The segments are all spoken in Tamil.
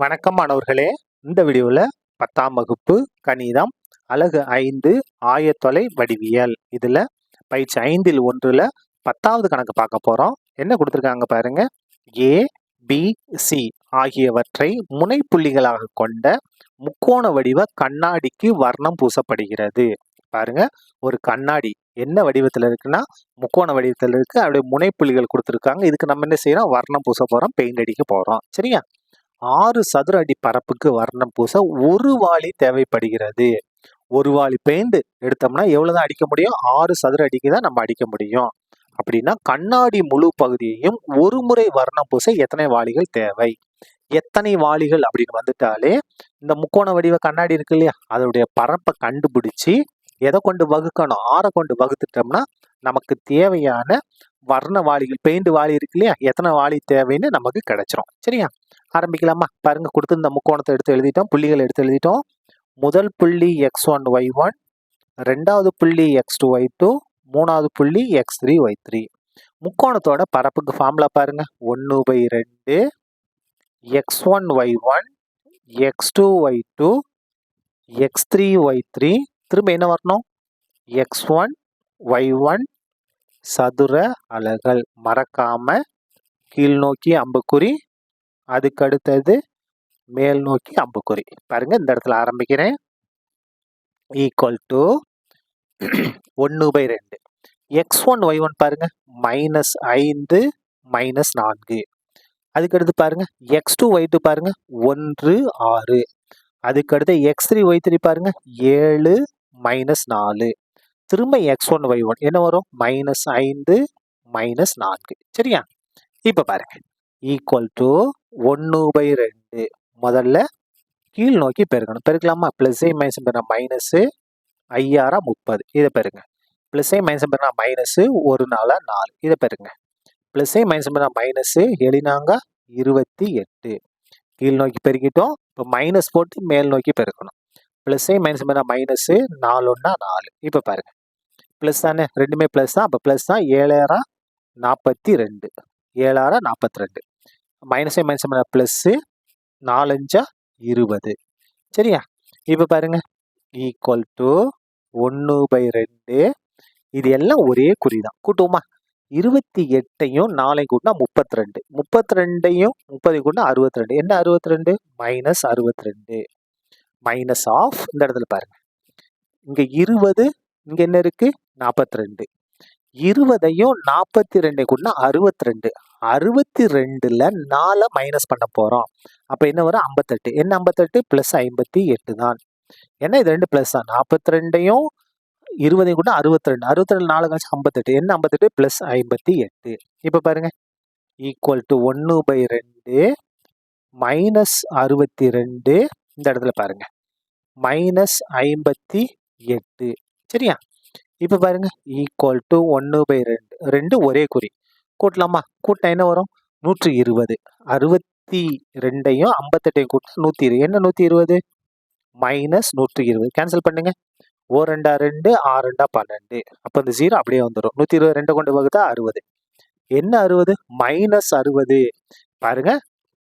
வணக்கம் மாணவர்களே. இந்த வீடியோவில் 10ஆம் வகுப்பு கணிதம் அலகு 5 ஆயத்தொலை வடிவியல் இதில் பயிற்சி 5ல் 1ல் 10வது கணக்கு பார்க்க போகிறோம். என்ன கொடுத்துருக்காங்க பாருங்க. ஏ பி சி ஆகியவற்றை முனைப்புள்ளிகளாக கொண்ட முக்கோண வடிவ கண்ணாடிக்கு வர்ணம் பூசப்படுகிறது. பாருங்க, ஒரு கண்ணாடி என்ன வடிவத்தில் இருக்குன்னா முக்கோண வடிவத்தில் இருக்கு. அப்படியே முனைப்புள்ளிகள் கொடுத்துருக்காங்க. இதுக்கு நம்ம என்ன செய்யறோம்? வர்ணம் பூச போகிறோம், பெயிண்ட் அடிக்க போகிறோம். சரியா? 6 சதுர அடி பரப்புக்கு வர்ணம் பூச ஒரு வாளி தேவைப்படுகிறது. ஒரு வாளி பெயிண்ட் எடுத்தோம்னா எவ்வளவுதான் அடிக்க முடியும்? 6 சதுர அடிக்கு தான் நம்ம அடிக்க முடியும். அப்படின்னா கண்ணாடி முழு பகுதியையும் ஒரு முறை வர்ணம் பூச எத்தனை வாளிகள் தேவை? எத்தனை வாளிகள் அப்படின்னு வந்துட்டாலே இந்த முக்கோண வடிவ கண்ணாடி இருக்கு இல்லையா, அதோடைய பரப்பை கண்டுபிடிச்சு எதை கொண்டு வகுக்கணும்? 6 கொண்டு வகுத்துட்டோம்னா நமக்கு தேவையான வர்ண வாளிகள், பெயிண்ட் வாளி இருக்கு இல்லையா, எத்தனை வாளி தேவைன்னு நமக்கு கிடைச்சிரும். சரியா? ஆரம்பிக்கலாமா? பாருங்க, கொடுத்து இந்த முக்கோணத்தை எடுத்து எழுதிட்டோம், புள்ளிகள் எடுத்து எழுதிட்டோம். முதல் புள்ளி x1 y1, ரெண்டாவது புள்ளி x2 y2, மூணாவது புள்ளி x3 y3. முக்கோணத்தோட பரப்புக்கு ஃபார்முலா பாருங்க. 1/2 x1 y1 x2 y2 x3 y3. திரும்ப என்ன வரணும்? x1 y1 சதுர அலகுகள். மறக்காம கீழ் நோக்கி அம்புக்குறி, அதுக்கு அடுத்தது மேல் நோக்கி அம்புக்குறி. பாருங்க, இந்த இடத்துல ஆரம்பிக்கிறேன். ஈக்குவல் டு 1/2 x1 y1 பாருங்க -5 -4. அதுக்கு அடுத்து பாருங்க x2 y2 பாருங்க 1 6. அதுக்கு அடுத்து x3 y3 பாருங்க 7 -4. திரும்ப x1 y1 என்ன வரும்? -5 -4. சரியா? இப்ப பாருங்க, ஈக்குவல் டு 1/2. முதல்ல கீழ் நோக்கி பெருக்கணும். பெருக்கலாமா? பிளஸ் மைனஸ் பெருனா மைனஸ், 5 30. இதை பெருங்க. பிளஸ் மைனஸ் பெருனா மைனஸ், 1 4 4. இதை பெருங்க. பிளஸ் மைனஸ் பெருனா மைனஸ், 7 28. கீழ் நோக்கி பெருக்கிட்டோம். இப்போ மைனஸ் போட்டு மேல் நோக்கி பெருக்கணும். பிளஸ் மைனஸ் பெருனா மைனஸ், 4 1 4. இப்போ பாருங்க, பிளஸ் தானே, ரெண்டுமே பிளஸ் தான். அப்போ பிளஸ் தான். 7 42, 7 42. மைனஸ் மைனஸ் பண்ண பிளஸ், 4 5 20. சரியா? இப்ப பாருங்க, ஈக்குவல் டு 1/2. இது எல்லாம் ஒரே குறிதான். கூட்டுவோமா? 28ஐயும் 4ஐயும் கூட்டினா 32. 32ஐயும் 30 கூட்டினா 62. என்ன 62? -62. மைனஸ் ஆஃப், இந்த இடத்துல பாருங்க, இங்க 20, இங்க என்ன இருக்கு? 42. 20ஐயும் 42 கூட்டினா 62. 62ல 4 மைனஸ் பண்ண போறோம். அப்ப என்ன வரும்? 58. என்ன 58? பிளஸ் 58 தான். ஏன்னா இது ரெண்டு பிளஸ் தான். 42ஐயும் 20ஐயும் கூட்டினா 62. 62 4 கழிச்சு 58. என்ன 58? பிளஸ் 58. இப்ப பாருங்க, ஈக்குவல் டு 1/2 -62. இந்த இடத்துல பாருங்க -58. சரியா? இப்ப பாருங்க, ஈக்குவல் டு 1/2. 2 ஒரே குறி. கூட்டலாமா? கூட்டினா என்ன வரும்? 120. 62ஐயும் 58ஐயும் கூட்டினா 120. என்ன 120? -120. கேன்சல் பண்ணுங்க. 2 2 6 2 12. அப்ப இந்த 0 அப்படியே வந்துடும். 120 2 கொண்டு வகுத்தா 60. என்ன 60? -60. பாருங்க,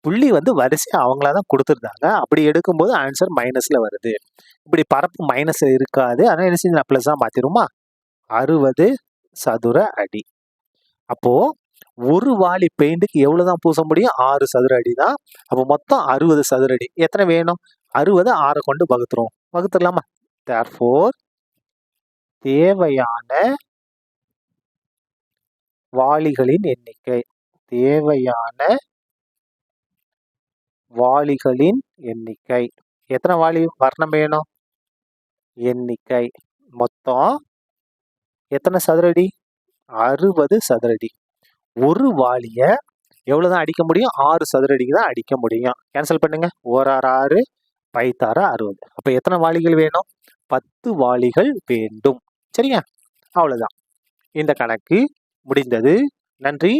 புள்ளி வந்து வரிசையா அவங்களா தான் கொடுத்துருந்தாங்க. அப்படி எடுக்கும்போது ஆன்சர் மைனஸ்ல வருது. இப்படி பரப்பு மைனஸ் இருக்காது. ஆனால் என்ன செஞ்சு நான் பிளஸ் தான் மாத்திருமா? 60 சதுர அடி. அப்போ ஒரு வாளி பெயிண்ட்டுக்கு எவ்வளவுதான் பூச முடியும்? 6 சதுர அடி தான். அப்போ மொத்தம் 60 சதுர அடி. எத்தனை வேணும்? 60 6 கொண்டு வகுத்துருவோம். வகுத்துடலாமா? தேர்ஃபோர் தேவையான வாளிகளின் எண்ணிக்கை, தேவையான வாளிகளின் எண்ணிக்கை. எத்தனை வாளி வர்ணம் வேணும்? எண்ணிக்கை மொத்தம் எத்தனை சதுரடி? 60 சதுரடி. ஒரு வாளிய எவ்வளவுதான் அடிக்க முடியும்? 6 சதுரடிக்கு தான் அடிக்க முடியும். கேன்சல் பண்ணுங்க. 1 6 6, 5 6 60. அப்ப எத்தனை வாளிகள் வேணும்? 10 வாளிகள் வேண்டும். சரியா? அவ்வளவுதான். இந்த கணக்கு முடிந்தது. நன்றி.